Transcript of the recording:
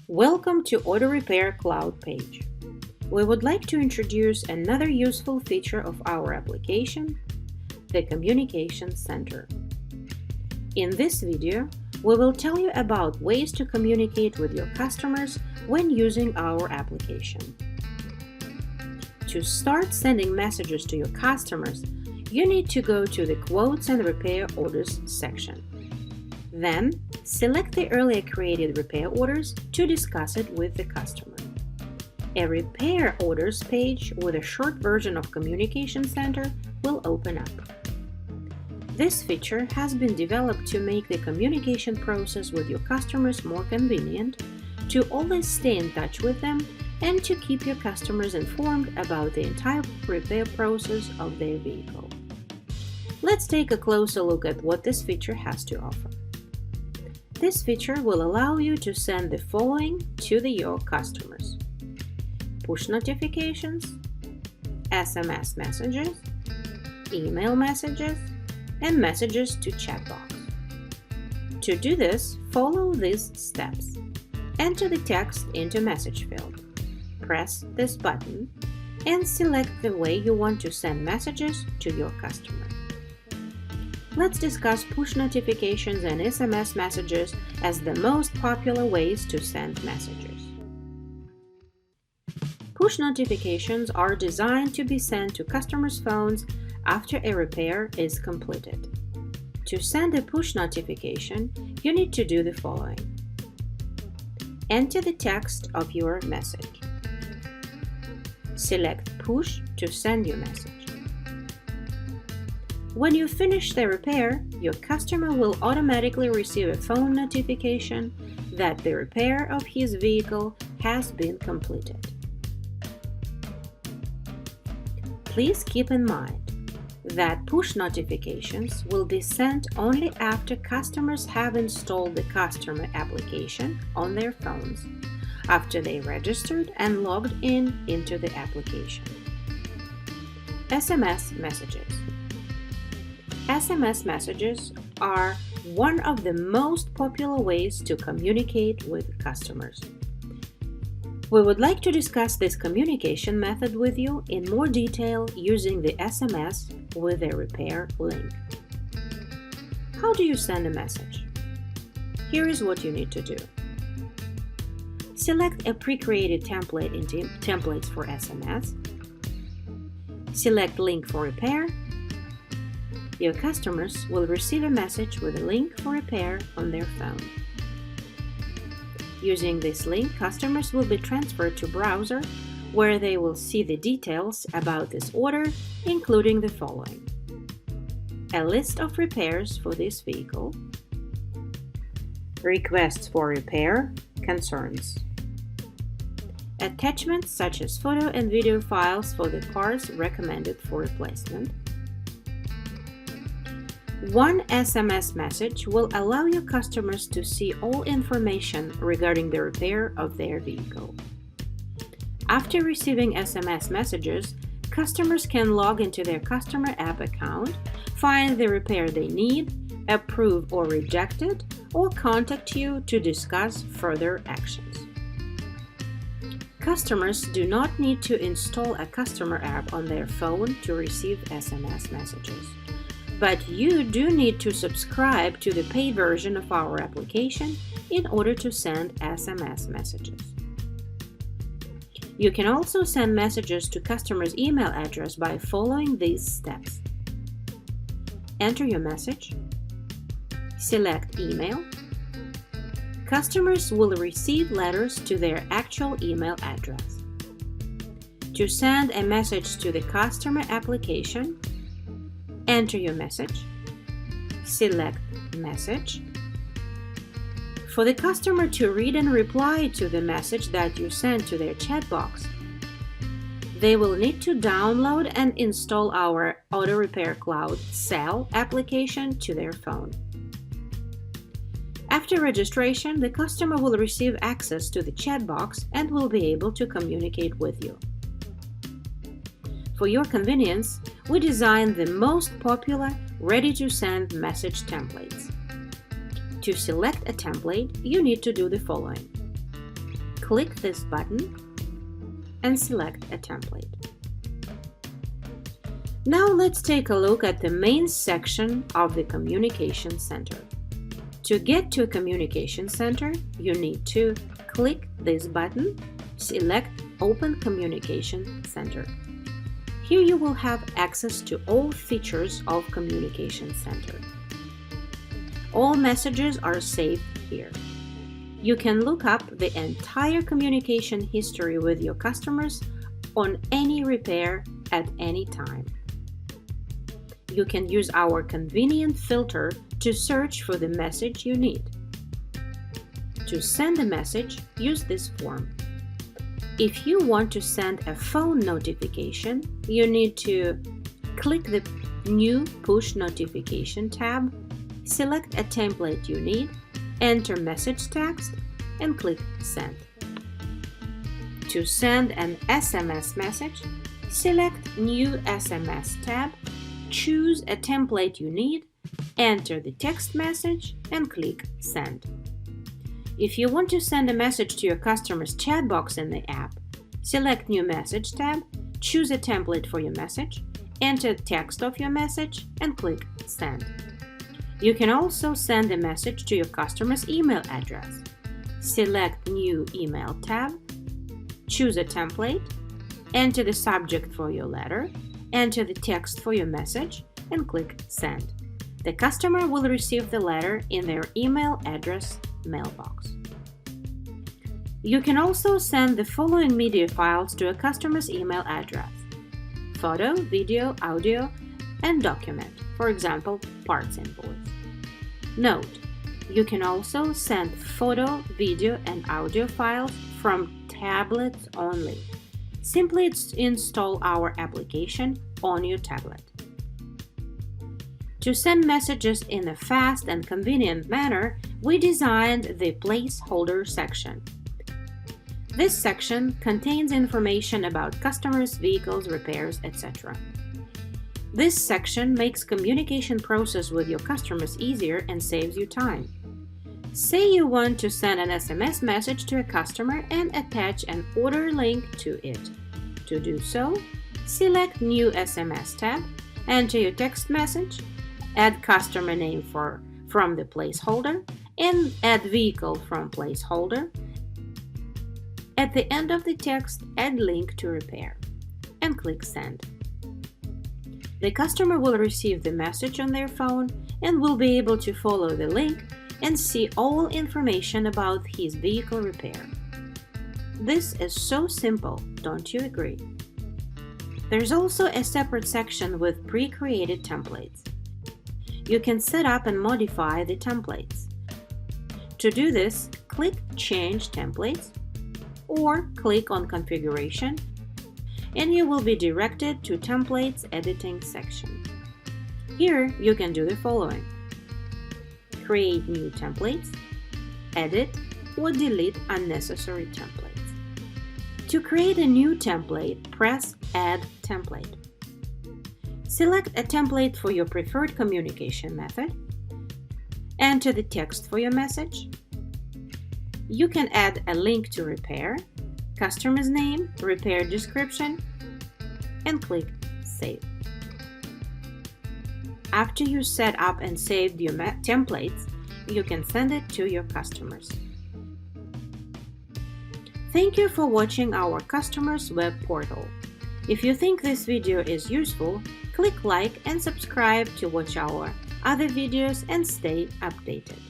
Welcome to AutoRepair Cloud page. We would like to introduce another useful feature of our application, the Communication Center. In this video, we will tell you about ways to communicate with your customers when using our application. To start sending messages to your customers, you need to go to the Quotes and Repair Orders section. Then, select the earlier created repair orders to discuss it with the customer. A Repair Orders page with a short version of Communication Center will open up. This feature has been developed to make the communication process with your customers more convenient, to always stay in touch with them, and to keep your customers informed about the entire repair process of their vehicle. Let's take a closer look at what this feature has to offer. This feature will allow you to send the following to your customers: push notifications, SMS messages, email messages, and messages to chat box. To do this, follow these steps. Enter the text into message field. Press this button and select the way you want to send messages to your customer. Let's discuss push notifications and SMS messages as the most popular ways to send messages. Push notifications are designed to be sent to customers' phones after a repair is completed. To send a push notification, you need to do the following. Enter the text of your message. Select Push to send your message. When you finish the repair, your customer will automatically receive a phone notification that the repair of his vehicle has been completed. Please keep in mind that push notifications will be sent only after customers have installed the customer application on their phones, after they registered and logged into the application. SMS messages. SMS messages are one of the most popular ways to communicate with customers. We would like to discuss this communication method with you in more detail using the SMS with a repair link. How do you send a message? Here is what you need to do. Select a pre-created template into Templates for SMS. Select Link for Repair. Your customers will receive a message with a link for repair on their phone. Using this link, customers will be transferred to a browser where they will see the details about this order, including the following: a list of repairs for this vehicle, requests for repair, concerns, attachments such as photo and video files for the parts recommended for replacement. One SMS message will allow your customers to see all information regarding the repair of their vehicle. After receiving SMS messages, customers can log into their customer app account, find the repair they need, approve or reject it, or contact you to discuss further actions. Customers do not need to install a customer app on their phone to receive SMS messages. But you do need to subscribe to the paid version of our application in order to send SMS messages. You can also send messages to customers' email address by following these steps. Enter your message. Select Email. Customers will receive letters to their actual email address. To send a message to the customer application, enter your message, select Message. For the customer to read and reply to the message that you send to their chat box, they will need to download and install our AutoRepair Cloud Cell application to their phone. After registration, the customer will receive access to the chat box and will be able to communicate with you. For your convenience, we designed the most popular ready-to-send message templates. To select a template, you need to do the following. click this button and select a template. Now let's take a look at the main section of the Communication Center. To get to a Communication Center, you need to click this button, select Open Communication Center. Here you will have access to all features of Communication Center. All messages are saved here. You can look up the entire communication history with your customers on any repair at any time. You can use our convenient filter to search for the message you need. To send a message, use this form. If you want to send a phone notification, you need to click the New Push Notification tab, select a template you need, enter message text, and click Send. To send an SMS message, select New SMS tab, choose a template you need, enter the text message, and click Send. If you want to send a message to your customer's chat box in the app, select New Message tab, choose a template for your message, enter the text of your message, and click Send. You can also send a message to your customer's email address. Select New Email tab, choose a template, enter the subject for your letter, enter the text for your message, and click Send. The customer will receive the letter in their email address mailbox. You can also send the following media files to a customer's email address: photo, video, audio, and document, for example, parts invoice. Note: you can also send photo, video, and audio files from tablets only. Simply install our application on your tablet. To send messages in a fast and convenient manner, we designed the Placeholder section. This section contains information about customers, vehicles, repairs, etc. This section makes communication process with your customers easier and saves you time. Say you want to send an SMS message to a customer and attach an order link to it. To do so, select New SMS tab, enter your text message, add customer name from the placeholder, and add vehicle from placeholder. At the end of the text, add link to repair, and click Send. The customer will receive the message on their phone and will be able to follow the link and see all information about his vehicle repair. This is so simple, don't you agree? There's also a separate section with pre-created templates. You can set up and modify the templates. To do this, click Change Templates or click on Configuration, and you will be directed to Templates Editing section. Here you can do the following: create new templates, edit or delete unnecessary templates. To create a new template, press Add Template. Select a template for your preferred communication method. Enter the text for your message. You can add a link to repair, customer's name, repair description, and click Save. After you set up and saved your templates, you can send it to your customers. Thank you for watching our customers web portal. If you think this video is useful, click like and subscribe to watch our other videos and stay updated.